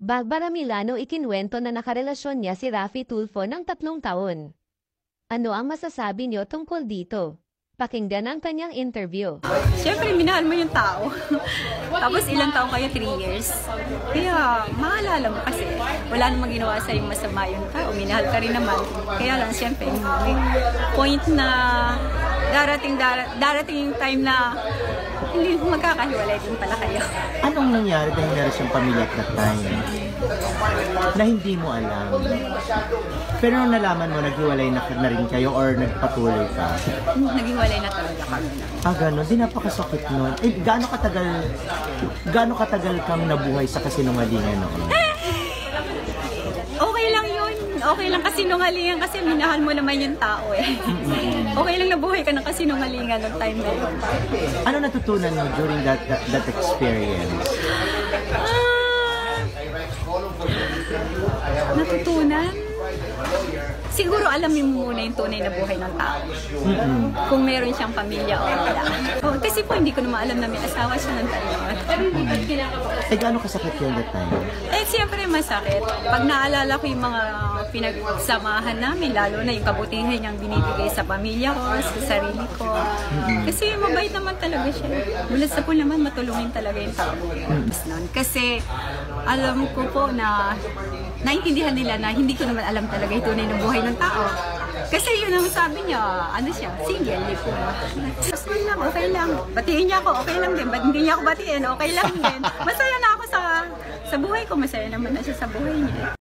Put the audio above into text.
Barbara Milano ikinwento na nakarelasyon niya si Raffy Tulfo ng 3 taon. Ano ang masasabi niyo tungkol dito? Pakinggan ang kanyang interview. Siyempre, minahal mo yung tao. Tapos ilang taon kayo? 3 years. Kaya, maalala mo kasi wala namang ginawa sa'yo masama yung tao. Minahal ka rin naman. Kaya lang, siyempre, may point na darating yung time na hindi magkakahiwalay din pala kayo. Anong nangyari dahil meron siyang pamilya at that time na hindi mo alam? Pero nung nalaman mo, naghiwalay na rin kayo or nagpatuloy ka? Naghiwalay na talaga kami. Gano'n? Di napakasakit nun. Gaano katagal kang nabuhay sa kasinungalingan noon? Okay lang yun. Okay lang kasinungalingan kasi minahal mo naman yung tao eh. Okay lang nabuhay ka ng kasinungalingan ng time na yun. Ano natutunan mo during that experience? Natutunan? Siguro alamin mo muna yung tunay na buhay ng tao. Kung meron siyang pamilya o wala. Kasi po hindi ko naman alam na may asawa siya ng talaga. Gaano kasakit yun that time? Siyempre masakit. Pag naalala ko yung mga pinagsamahan namin, lalo na yung kabutihan niyang binibigay sa pamilya ko, sa sarili ko. Kasi mabait naman talaga siya. Mula sa po naman matulungin talaga yung tao. Kasi alam ko po na naintindihan nila na hindi ko naman alam talaga yung tunay na buhay ng tao. Kasi yun ang sabi niya, ano siya, single, di po. Asman lang, okay lang. Batiin niya ako, okay lang din. Ba't hindi niya ako batiin, okay lang din. Masaya na ako sa buhay ko, masaya naman na siya sa buhay niya.